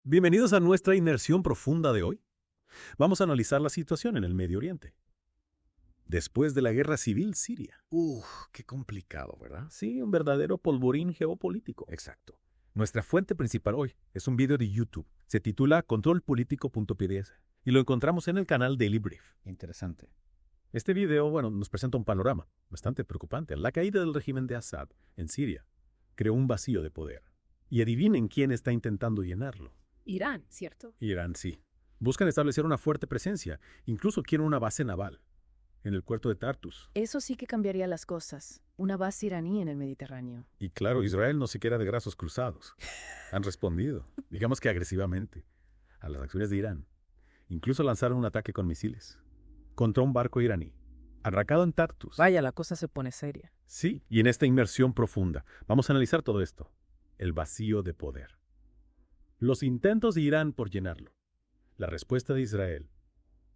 Bienvenidos a nuestra inmersión profunda de hoy. Vamos a analizar la situación en el Medio Oriente. Después de la guerra civil siria. Qué complicado, ¿verdad? Sí, un verdadero polvorín geopolítico. Exacto. Nuestra fuente principal hoy es un video de YouTube. Se titula controlpolitico.pds Y lo encontramos en el canal Daily Brief. Interesante. Este video, nos presenta un panorama bastante preocupante. La caída del régimen de Assad en Siria creó un vacío de poder. Y adivinen quién está intentando llenarlo. Irán, ¿cierto? Irán, sí. Buscan establecer una fuerte presencia. Incluso quieren una base naval en el puerto de Tartus. Eso sí que cambiaría las cosas. Una base iraní en el Mediterráneo. Y claro, Israel no se queda de brazos cruzados. Han respondido, digamos que agresivamente, a las acciones de Irán. Incluso lanzaron un ataque con misiles contra un barco iraní, atracado en Tartus. Vaya, la cosa se pone seria. Sí, y en esta inmersión profunda vamos a analizar todo esto. El vacío de poder. Los intentos de Irán por llenarlo. La respuesta de Israel.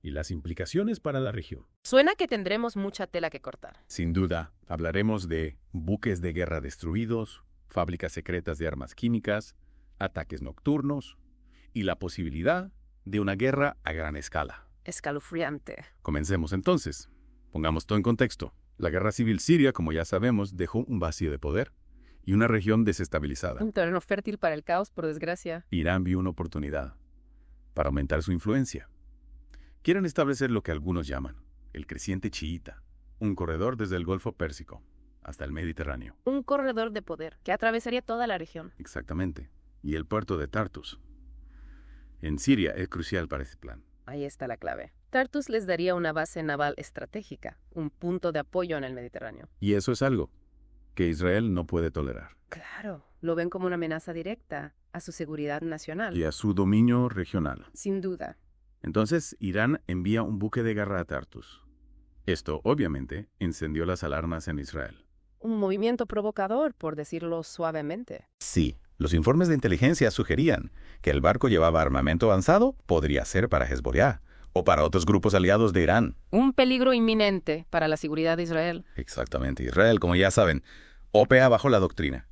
Y las implicaciones para la región. Suena que tendremos mucha tela que cortar. Sin duda, hablaremos de buques de guerra destruidos, fábricas secretas de armas químicas, ataques nocturnos y la posibilidad de una guerra a gran escala. Escalofriante. Comencemos entonces. Pongamos todo en contexto. La guerra civil siria, como ya sabemos, dejó un vacío de poder y una región desestabilizada. Un terreno fértil para el caos, por desgracia. Irán vio una oportunidad para aumentar su influencia. Quieren establecer lo que algunos llaman el creciente chiita, un corredor desde el Golfo Pérsico hasta el Mediterráneo. Un corredor de poder que atravesaría toda la región. Exactamente. Y el puerto de Tartus, en Siria, es crucial para ese plan. Ahí está la clave. Tartus les daría una base naval estratégica, un punto de apoyo en el Mediterráneo. Y eso es algo que Israel no puede tolerar. Claro, lo ven como una amenaza directa a su seguridad nacional. Y a su dominio regional. Sin duda. Entonces, Irán envía un buque de guerra a Tartus. Esto, obviamente, encendió las alarmas en Israel. Un movimiento provocador, por decirlo suavemente. Sí, los informes de inteligencia sugerían que el barco llevaba armamento avanzado, podría ser para Hezbollah o para otros grupos aliados de Irán. Un peligro inminente para la seguridad de Israel. Exactamente, Israel, como ya saben, opera bajo la doctrina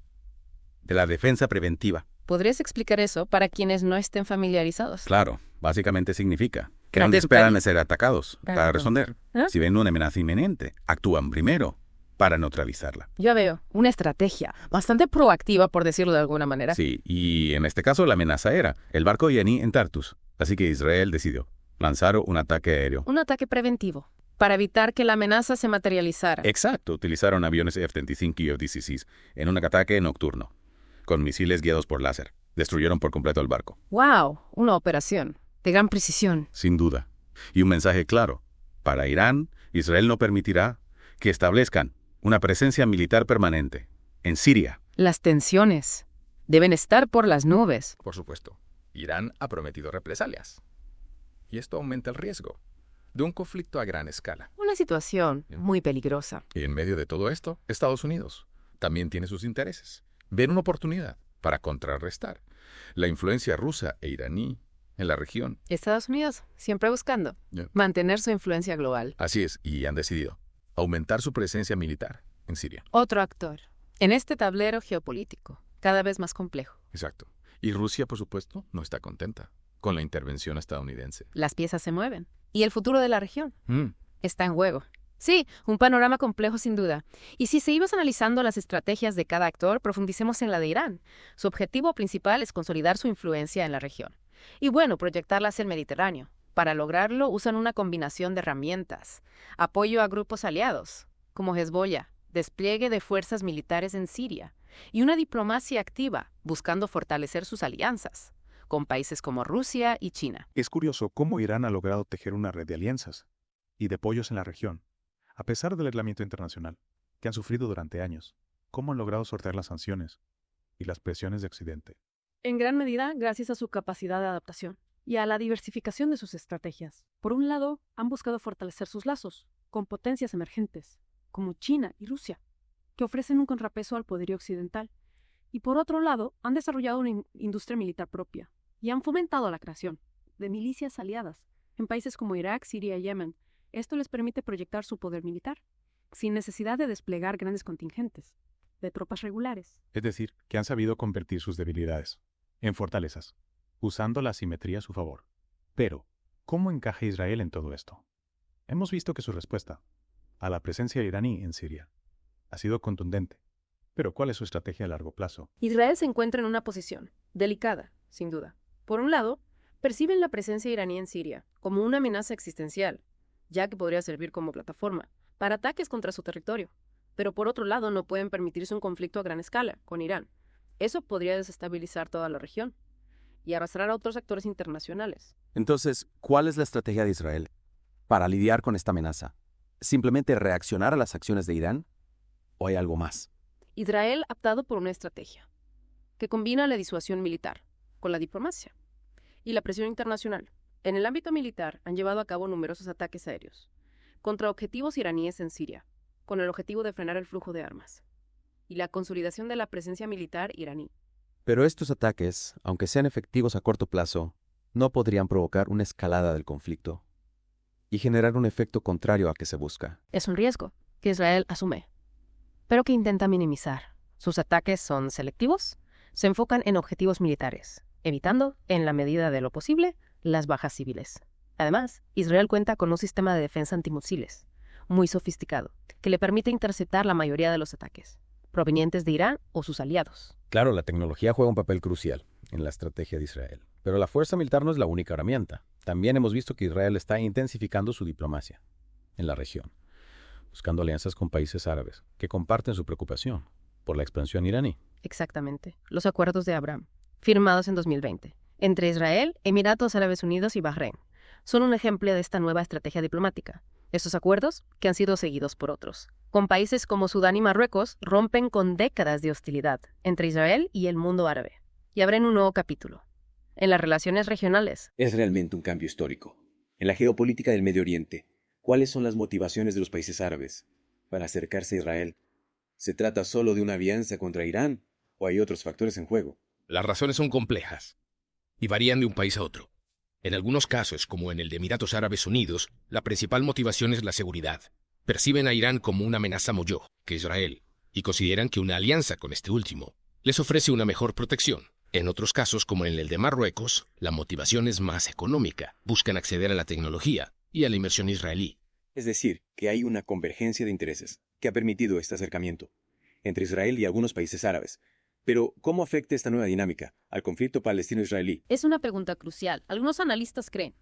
de la defensa preventiva. ¿Podrías explicar eso para quienes no estén familiarizados? Claro, básicamente significa que no Gracias, esperan Cari. a ser atacados para Perdón. responder. ¿Ah? Si ven una amenaza inminente, actúan primero para neutralizarla. Ya veo, una estrategia bastante proactiva, por decirlo de alguna manera. Sí, y en este caso la amenaza era el barco iraní en Tartus, así que Israel decidió lanzar un ataque aéreo. Un ataque preventivo, para evitar que la amenaza se materializara. Exacto, utilizaron aviones F-35 y F-16 en un ataque nocturno, con misiles guiados por láser. Destruyeron por completo el barco. ¡Wow! Una operación de gran precisión. Sin duda. Y un mensaje claro. Para Irán, Israel no permitirá que establezcan una presencia militar permanente en Siria. Las tensiones deben estar por las nubes. Por supuesto, Irán ha prometido represalias. Y esto aumenta el riesgo de un conflicto a gran escala. Una situación muy peligrosa. Y en medio de todo esto, Estados Unidos también tiene sus intereses. Ven una oportunidad para contrarrestar la influencia rusa e iraní en la región. Estados Unidos, siempre buscando mantener su influencia global. Así es, y han decidido aumentar su presencia militar en Siria. Otro actor en este tablero geopolítico, cada vez más complejo. Exacto. Y Rusia, por supuesto, no está contenta con la intervención estadounidense. Las piezas se mueven. Y el futuro de la región Mm, está en juego. Sí, un panorama complejo sin duda. Y si seguimos analizando las estrategias de cada actor, profundicemos en la de Irán. Su objetivo principal es consolidar su influencia en la región. Y bueno, proyectarla hacia el Mediterráneo. Para lograrlo usan una combinación de herramientas. Apoyo a grupos aliados, como Hezbollah, despliegue de fuerzas militares en Siria, y una diplomacia activa, buscando fortalecer sus alianzas, con países como Rusia y China. Es curioso cómo Irán ha logrado tejer una red de alianzas y de apoyos en la región, a pesar del aislamiento internacional que han sufrido durante años. Cómo han logrado sortear las sanciones y las presiones de Occidente. En gran medida gracias a su capacidad de adaptación y a la diversificación de sus estrategias. Por un lado, han buscado fortalecer sus lazos con potencias emergentes, como China y Rusia, que ofrecen un contrapeso al poderío occidental. Y por otro lado, han desarrollado una industria militar propia y han fomentado la creación de milicias aliadas en países como Irak, Siria y Yemen. Esto les permite proyectar su poder militar, sin necesidad de desplegar grandes contingentes de tropas regulares. Es decir, que han sabido convertir sus debilidades en fortalezas, usando la asimetría a su favor. Pero, ¿cómo encaja Israel en todo esto? Hemos visto que su respuesta a la presencia iraní en Siria ha sido contundente. Pero, ¿cuál es su estrategia a largo plazo? Israel se encuentra en una posición delicada, sin duda. Por un lado, perciben la presencia iraní en Siria como una amenaza existencial, ya que podría servir como plataforma para ataques contra su territorio. Pero por otro lado, no pueden permitirse un conflicto a gran escala con Irán. Eso podría desestabilizar toda la región y arrastrar a otros actores internacionales. Entonces, ¿cuál es la estrategia de Israel para lidiar con esta amenaza? ¿Simplemente reaccionar a las acciones de Irán? ¿O hay algo más? Israel ha optado por una estrategia que combina la disuasión militar con la diplomacia y la presión internacional. En el ámbito militar han llevado a cabo numerosos ataques aéreos contra objetivos iraníes en Siria, con el objetivo de frenar el flujo de armas y la consolidación de la presencia militar iraní. Pero estos ataques, aunque sean efectivos a corto plazo, no podrían provocar una escalada del conflicto y generar un efecto contrario a que se busca. Es un riesgo que Israel asume, pero que intenta minimizar. Sus ataques son selectivos, se enfocan en objetivos militares, evitando, en la medida de lo posible, las bajas civiles. Además, Israel cuenta con un sistema de defensa antimisiles muy sofisticado, que le permite interceptar la mayoría de los ataques, provenientes de Irán o sus aliados. Claro, la tecnología juega un papel crucial en la estrategia de Israel, pero la fuerza militar no es la única herramienta. También hemos visto que Israel está intensificando su diplomacia en la región, buscando alianzas con países árabes que comparten su preocupación por la expansión iraní. Exactamente. Los acuerdos de Abraham, firmados en 2020, entre Israel, Emiratos Árabes Unidos y Bahrein, son un ejemplo de esta nueva estrategia diplomática. Estos acuerdos, que han sido seguidos por otros, con países como Sudán y Marruecos, rompen con décadas de hostilidad entre Israel y el mundo árabe y abren un nuevo capítulo en las relaciones regionales. Es realmente un cambio histórico. En la geopolítica del Medio Oriente, ¿cuáles son las motivaciones de los países árabes para acercarse a Israel? ¿Se trata solo de una alianza contra Irán o hay otros factores en juego? Las razones son complejas y varían de un país a otro. En algunos casos, como en el de Emiratos Árabes Unidos, la principal motivación es la seguridad. Perciben a Irán como una amenaza mayor que Israel y consideran que una alianza con este último les ofrece una mejor protección. En otros casos, como en el de Marruecos, la motivación es más económica. Buscan acceder a la tecnología y a la inversión israelí. Es decir, que hay una convergencia de intereses que ha permitido este acercamiento entre Israel y algunos países árabes. Pero, ¿cómo afecta esta nueva dinámica al conflicto palestino-israelí? Es una pregunta crucial. Algunos analistas creen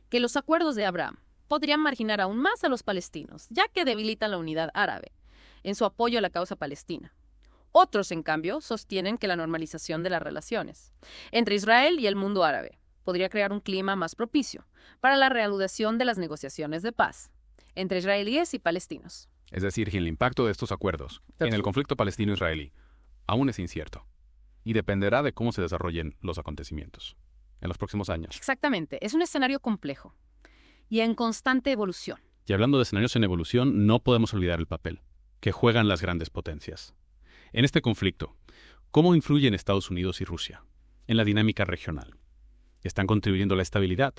que los acuerdos de Abraham podrían marginar aún más a los palestinos, ya que debilitan la unidad árabe en su apoyo a la causa palestina. Otros, en cambio, sostienen que la normalización de las relaciones entre Israel y el mundo árabe podría crear un clima más propicio para la reanudación de las negociaciones de paz entre israelíes y palestinos. Es decir, que el impacto de estos acuerdos en el conflicto palestino-israelí aún es incierto y dependerá de cómo se desarrollen los acontecimientos en los próximos años. Exactamente, es un escenario complejo y en constante evolución. Y hablando de escenarios en evolución, no podemos olvidar el papel que juegan las grandes potencias. En este conflicto, ¿cómo influyen Estados Unidos y Rusia en la dinámica regional? ¿Están contribuyendo a la estabilidad?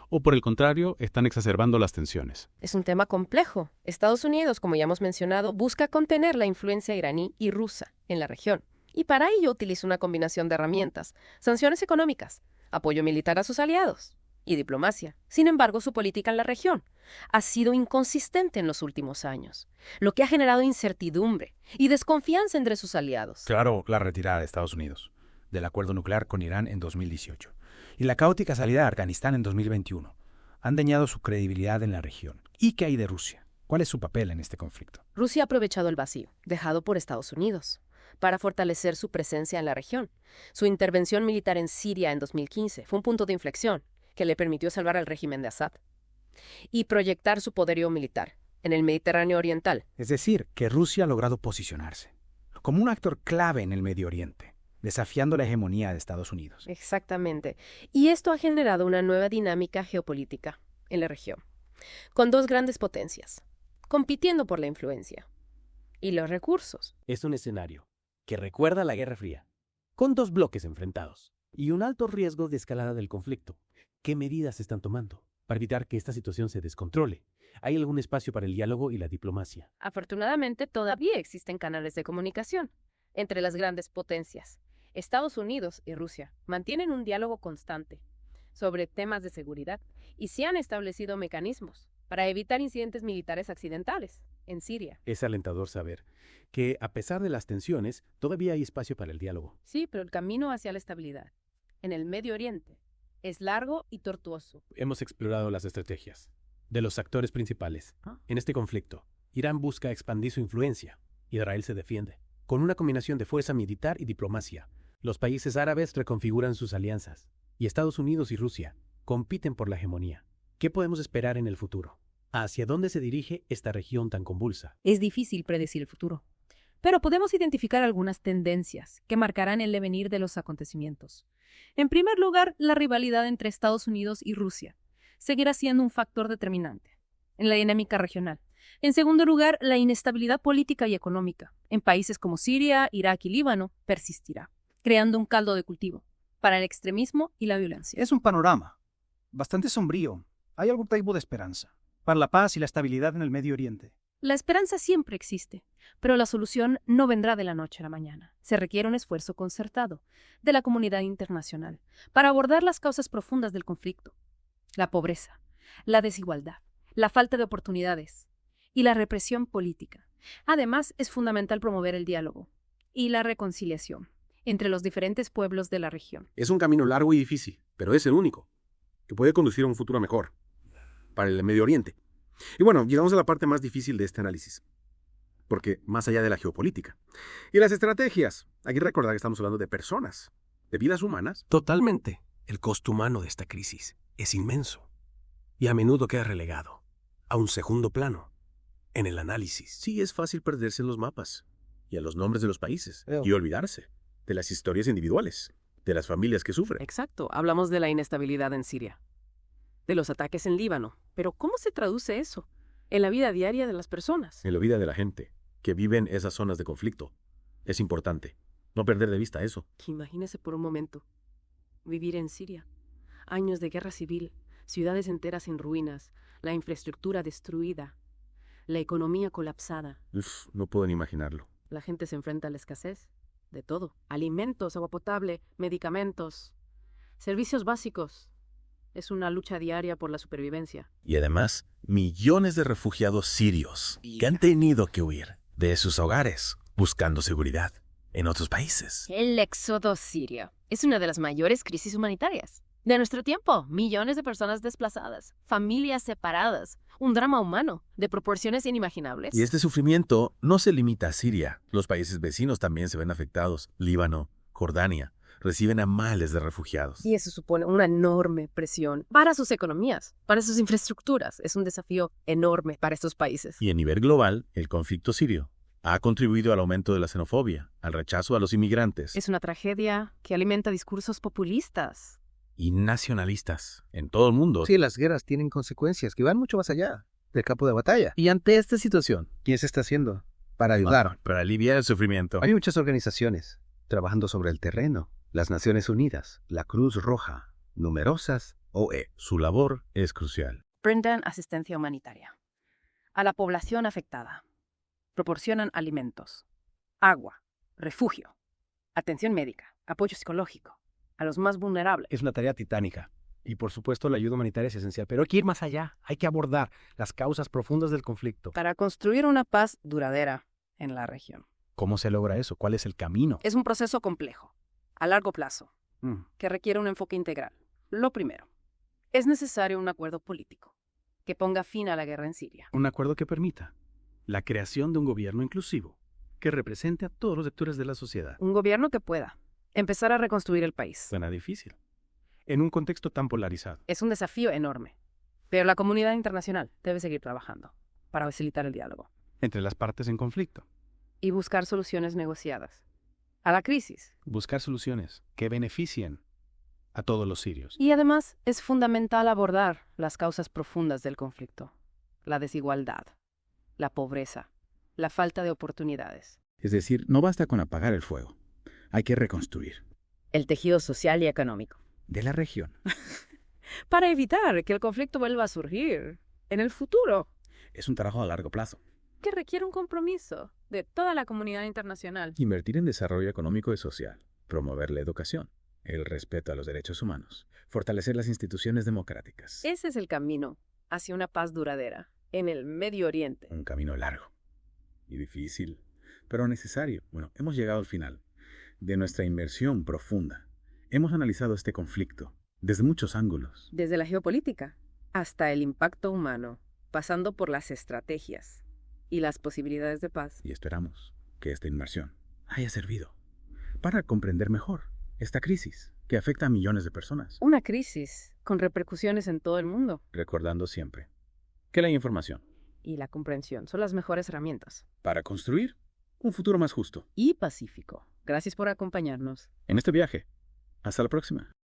¿O por el contrario, están exacerbando las tensiones? Es un tema complejo. Estados Unidos, como ya hemos mencionado, busca contener la influencia iraní y rusa en la región. Y para ello utiliza una combinación de herramientas, sanciones económicas, apoyo militar a sus aliados y diplomacia. Sin embargo, su política en la región ha sido inconsistente en los últimos años, lo que ha generado incertidumbre y desconfianza entre sus aliados. Claro, la retirada de Estados Unidos del acuerdo nuclear con Irán en 2018 y la caótica salida de Afganistán en 2021 han dañado su credibilidad en la región. ¿Y qué hay de Rusia? ¿Cuál es su papel en este conflicto? Rusia ha aprovechado el vacío dejado por Estados Unidos para fortalecer su presencia en la región. Su intervención militar en Siria en 2015 fue un punto de inflexión que le permitió salvar al régimen de Assad y proyectar su poderío militar en el Mediterráneo Oriental. Es decir, que Rusia ha logrado posicionarse como un actor clave en el Medio Oriente, desafiando la hegemonía de Estados Unidos. Exactamente. Y esto ha generado una nueva dinámica geopolítica en la región, con dos grandes potencias, compitiendo por la influencia y los recursos. Es un escenario que recuerda a la Guerra Fría, con dos bloques enfrentados y un alto riesgo de escalada del conflicto. ¿Qué medidas se están tomando para evitar que esta situación se descontrole? ¿Hay algún espacio para el diálogo y la diplomacia? Afortunadamente, todavía existen canales de comunicación entre las grandes potencias. Estados Unidos y Rusia mantienen un diálogo constante sobre temas de seguridad y se han establecido mecanismos para evitar incidentes militares accidentales en Siria. Es alentador saber que, a pesar de las tensiones, todavía hay espacio para el diálogo. Sí, pero el camino hacia la estabilidad en el Medio Oriente es largo y tortuoso. Hemos explorado las estrategias de los actores principales. En este conflicto, Irán busca expandir su influencia. Israel se defiende. Con una combinación de fuerza militar y diplomacia, los países árabes reconfiguran sus alianzas. Y Estados Unidos y Rusia compiten por la hegemonía. ¿Qué podemos esperar en el futuro? ¿Hacia dónde se dirige esta región tan convulsa? Es difícil predecir el futuro, pero podemos identificar algunas tendencias que marcarán el devenir de los acontecimientos. En primer lugar, la rivalidad entre Estados Unidos y Rusia seguirá siendo un factor determinante en la dinámica regional. En segundo lugar, la inestabilidad política y económica en países como Siria, Irak y Líbano persistirá, creando un caldo de cultivo para el extremismo y la violencia. Es un panorama bastante sombrío. Hay algún tipo de esperanza para la paz y la estabilidad en el Medio Oriente. La esperanza siempre existe, pero la solución no vendrá de la noche a la mañana. Se requiere un esfuerzo concertado de la comunidad internacional para abordar las causas profundas del conflicto: la pobreza, la desigualdad, la falta de oportunidades y la represión política. Además, es fundamental promover el diálogo y la reconciliación entre los diferentes pueblos de la región. Es un camino largo y difícil, pero es el único que puede conducir a un futuro mejor para el Medio Oriente. Y bueno, llegamos a la parte más difícil de este análisis, porque más allá de la geopolítica y las estrategias, hay que recordar que estamos hablando de personas, de vidas humanas. Totalmente. El costo humano de esta crisis es inmenso y a menudo queda relegado a un segundo plano en el análisis. Sí, es fácil perderse en los mapas y a los nombres de los países y olvidarse de las historias individuales, de las familias que sufren. Exacto. Hablamos de la inestabilidad en Siria, de los ataques en Líbano. Pero ¿cómo se traduce eso en la vida diaria de las personas? En la vida de la gente que vive en esas zonas de conflicto. Es importante no perder de vista eso. Imagínese por un momento vivir en Siria. Años de guerra civil, ciudades enteras en ruinas, la infraestructura destruida, la economía colapsada. No puedo ni imaginarlo. La gente se enfrenta a la escasez de todo: alimentos, agua potable, medicamentos, servicios básicos. Es una lucha diaria por la supervivencia. Y además, millones de refugiados sirios que han tenido que huir de sus hogares buscando seguridad en otros países. El éxodo sirio es una de las mayores crisis humanitarias de nuestro tiempo. Millones de personas desplazadas, familias separadas, un drama humano de proporciones inimaginables. Y este sufrimiento no se limita a Siria. Los países vecinos también se ven afectados. Líbano, Jordania reciben a miles de refugiados. Y eso supone una enorme presión para sus economías, para sus infraestructuras. Es un desafío enorme para estos países. Y a nivel global, el conflicto sirio ha contribuido al aumento de la xenofobia, al rechazo a los inmigrantes. Es una tragedia que alimenta discursos populistas y nacionalistas en todo el mundo. Sí, las guerras tienen consecuencias que van mucho más allá del campo de batalla. Y ante esta situación, ¿quién se está haciendo para ayudar? Para aliviar el sufrimiento. Hay muchas organizaciones trabajando sobre el terreno. Las Naciones Unidas, la Cruz Roja, numerosas OE. Su labor es crucial. Brindan asistencia humanitaria a la población afectada. Proporcionan alimentos, agua, refugio, atención médica, apoyo psicológico a los más vulnerables. Es una tarea titánica. Y por supuesto la ayuda humanitaria es esencial, pero hay que ir más allá. Hay que abordar las causas profundas del conflicto. Para construir una paz duradera en la región. ¿Cómo se logra eso? ¿Cuál es el camino? Es un proceso complejo, a largo plazo, que requiere un enfoque integral. Lo primero, es necesario un acuerdo político que ponga fin a la guerra en Siria. Un acuerdo que permita la creación de un gobierno inclusivo que represente a todos los sectores de la sociedad. Un gobierno que pueda empezar a reconstruir el país. Suena difícil, en un contexto tan polarizado. Es un desafío enorme, pero la comunidad internacional debe seguir trabajando para facilitar el diálogo entre las partes en conflicto y buscar soluciones negociadas a la crisis. Buscar soluciones que beneficien a todos los sirios. Y además es fundamental abordar las causas profundas del conflicto: la desigualdad, la pobreza, la falta de oportunidades. Es decir, no basta con apagar el fuego, hay que reconstruir el tejido social y económico de la región para evitar que el conflicto vuelva a surgir en el futuro. Es un trabajo a largo plazo que requiere un compromiso de toda la comunidad internacional. Invertir en desarrollo económico y social, promover la educación, el respeto a los derechos humanos, fortalecer las instituciones democráticas. Ese es el camino hacia una paz duradera en el Medio Oriente. Un camino largo y difícil, pero necesario. Bueno, hemos llegado al final de nuestra inmersión profunda. Hemos analizado este conflicto desde muchos ángulos. Desde la geopolítica hasta el impacto humano, pasando por las estrategias y las posibilidades de paz. Y esperamos que esta inmersión haya servido para comprender mejor esta crisis que afecta a millones de personas. Una crisis con repercusiones en todo el mundo. Recordando siempre que la información Y la comprensión son las mejores herramientas. para construir un futuro más justo. Y pacífico. Gracias por acompañarnos. En este viaje. Hasta la próxima.